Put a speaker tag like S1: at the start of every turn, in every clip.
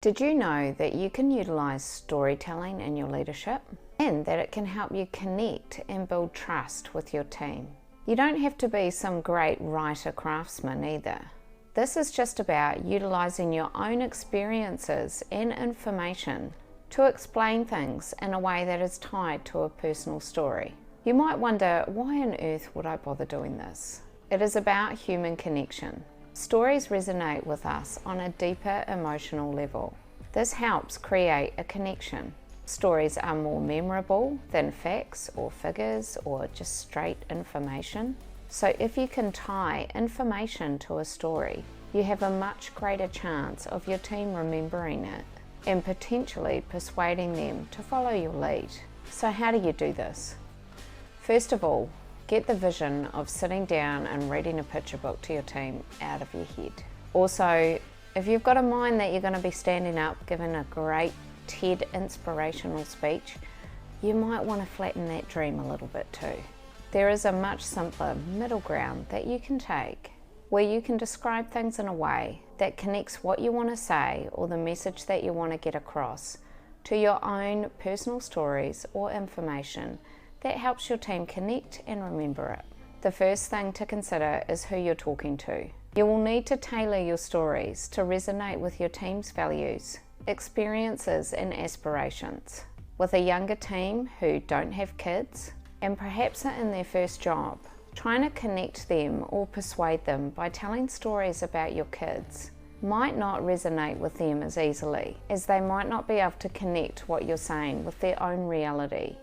S1: Did you know that you can utilize storytelling in your leadership and that it can help you connect and build trust with your team? You don't have to be some great writer craftsman either. This is just about utilizing your own experiences and information to explain things in a way that is tied to a personal story. You might wonder, why on earth would I bother doing this? It is about human connection. Stories resonate with us on a deeper emotional level. This helps create a connection. Stories are more memorable than facts or figures or just straight information. So if you can tie information to a story, you have a much greater chance of your team remembering it and potentially persuading them to follow your lead. So how do you do this? First of all, get the vision of sitting down and reading a picture book to your team out of your head. Also, if you've got a mind that you're going to be standing up giving a great TED inspirational speech, you might want to flatten that dream a little bit too. There is a much simpler middle ground that you can take where you can describe things in a way that connects what you want to say or the message that you want to get across to your own personal stories or information that helps your team connect and remember it. The first thing to consider is who you're talking to. You will need to tailor your stories to resonate with your team's values, experiences and aspirations. With a younger team who don't have kids and perhaps are in their first job, trying to connect them or persuade them by telling stories about your kids might not resonate with them as easily, as they might not be able to connect what you're saying with their own reality.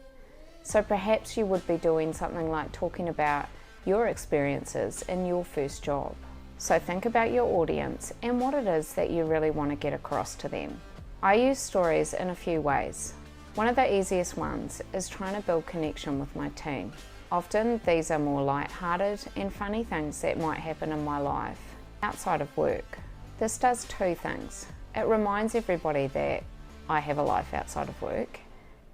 S1: So perhaps you would be doing something like talking about your experiences in your first job. So think about your audience and what it is that you really want to get across to them. I use stories in a few ways. One of the easiest ones is trying to build connection with my team. Often these are more light-hearted and funny things that might happen in my life outside of work. This does two things. It reminds everybody that I have a life outside of work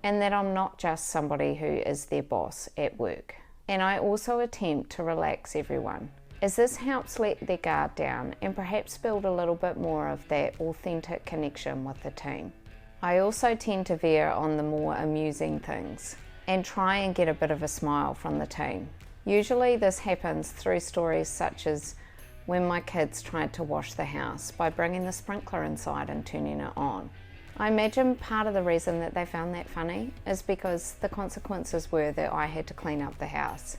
S1: and that I'm not just somebody who is their boss at work. And I also attempt to relax everyone, as this helps let their guard down and perhaps build a little bit more of that authentic connection with the team. I also tend to veer on the more amusing things and try and get a bit of a smile from the team. Usually this happens through stories such as when my kids tried to wash the house by bringing the sprinkler inside and turning it on. I imagine part of the reason that they found that funny is because the consequences were that I had to clean up the house.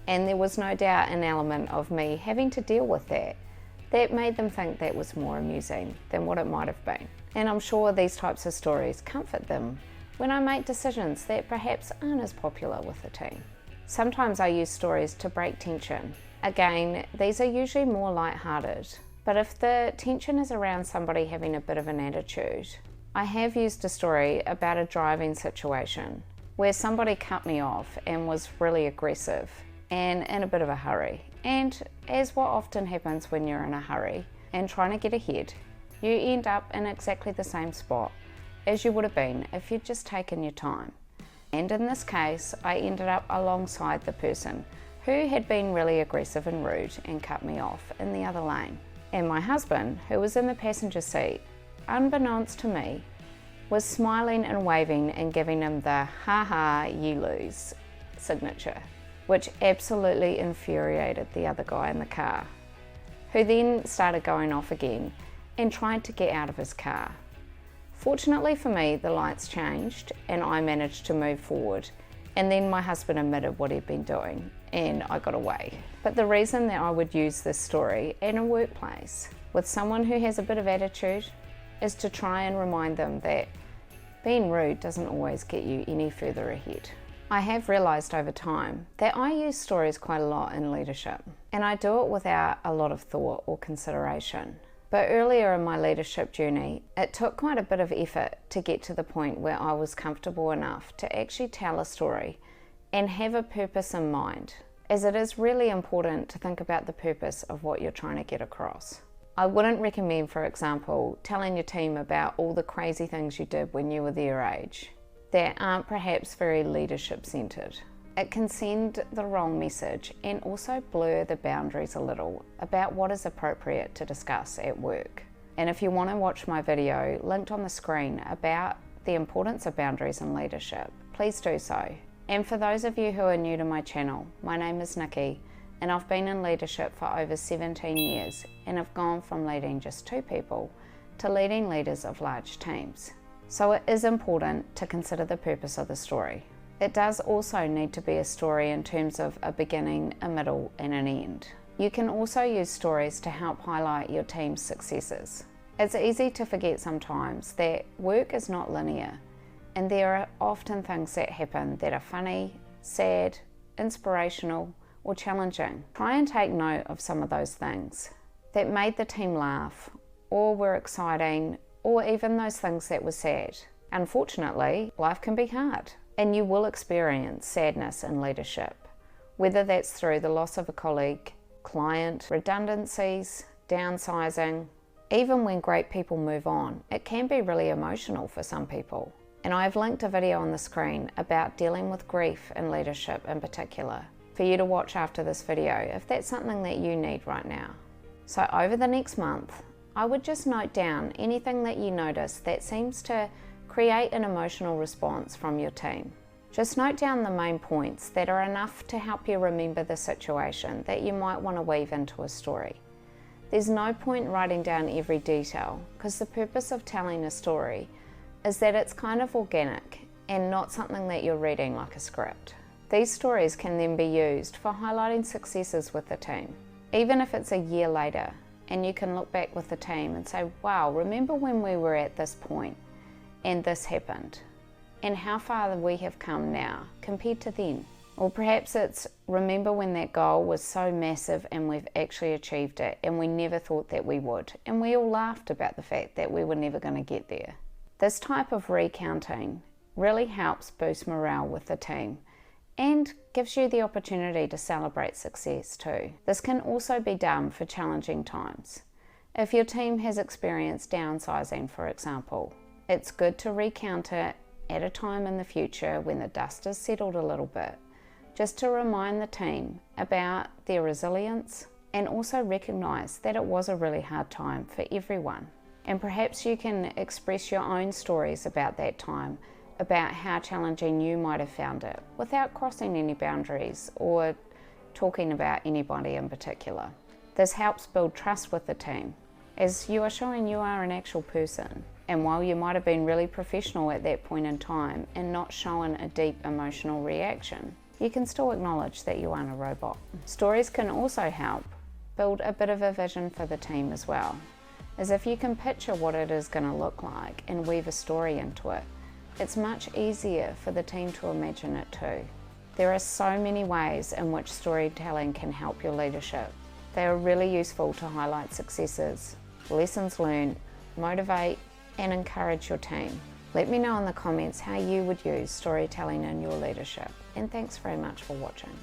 S1: And there was no doubt an element of me having to deal with that made them think that was more amusing than what it might have been. And I'm sure these types of stories comfort them when I make decisions that perhaps aren't as popular with the team. Sometimes I use stories to break tension. Again, these are usually more light-hearted, but if the tension is around somebody having a bit of an attitude, I have used a story about a driving situation where somebody cut me off and was really aggressive and in a bit of a hurry. And as what often happens when you're in a hurry and trying to get ahead, you end up in exactly the same spot as you would have been if you'd just taken your time. And in this case, I ended up alongside the person who had been really aggressive and rude and cut me off in the other lane. And my husband, who was in the passenger seat, unbeknownst to me, was smiling and waving and giving him the "ha ha, you lose" signature, which absolutely infuriated the other guy in the car, who then started going off again and tried to get out of his car. Fortunately for me, the lights changed and I managed to move forward, and then my husband admitted what he'd been doing and I got away. But the reason that I would use this story in a workplace with someone who has a bit of attitude is to try and remind them that being rude doesn't always get you any further ahead. I have realised over time that I use stories quite a lot in leadership, and I do it without a lot of thought or consideration. But earlier in my leadership journey, it took quite a bit of effort to get to the point where I was comfortable enough to actually tell a story and have a purpose in mind, as it is really important to think about the purpose of what you're trying to get across. I wouldn't recommend, for example, telling your team about all the crazy things you did when you were their age that aren't perhaps very leadership centered. It can send the wrong message and also blur the boundaries a little about what is appropriate to discuss at work. And if you want to watch my video linked on the screen about the importance of boundaries in leadership, please do so. And for those of you who are new to my channel, my name is Nikki, and I've been in leadership for over 17 years and have gone from leading just 2 people to leading leaders of large teams. So it is important to consider the purpose of the story. It does also need to be a story in terms of a beginning, a middle, and an end. You can also use stories to help highlight your team's successes. It's easy to forget sometimes that work is not linear, and there are often things that happen that are funny, sad, inspirational, or challenging. Try and take note of some of those things that made the team laugh, or were exciting, or even those things that were sad. Unfortunately, life can be hard, and you will experience sadness in leadership, whether that's through the loss of a colleague, client, redundancies, downsizing. Even when great people move on, it can be really emotional for some people. And I've linked a video on the screen about dealing with grief in leadership in particular, for you to watch after this video if that's something that you need right now. So over the next month, I would just note down anything that you notice that seems to create an emotional response from your team. Just note down the main points that are enough to help you remember the situation that you might want to weave into a story. There's no point writing down every detail, because the purpose of telling a story is that it's kind of organic and not something that you're reading like a script. These stories can then be used for highlighting successes with the team, even if it's a year later, and you can look back with the team and say, wow, remember when we were at this point and this happened, and how far we have come now compared to then. Or perhaps it's, remember when that goal was so massive and we've actually achieved it and we never thought that we would, and we all laughed about the fact that we were never going to get there. This type of recounting really helps boost morale with the team and gives you the opportunity to celebrate success too. This can also be done for challenging times. If your team has experienced downsizing, for example, it's good to recount it at a time in the future when the dust has settled a little bit, just to remind the team about their resilience and also recognise that it was a really hard time for everyone. And perhaps you can express your own stories about that time, about how challenging you might have found it, without crossing any boundaries or talking about anybody in particular. This helps build trust with the team, as you are showing you are an actual person. And while you might have been really professional at that point in time and not shown a deep emotional reaction, you can still acknowledge that you aren't a robot. Stories can also help build a bit of a vision for the team as well, as if you can picture what it is going to look like and weave a story into it, it's much easier for the team to imagine it too. There are so many ways in which storytelling can help your leadership. They are really useful to highlight successes, lessons learned, motivate and encourage your team. Let me know in the comments how you would use storytelling in your leadership, and thanks very much for watching.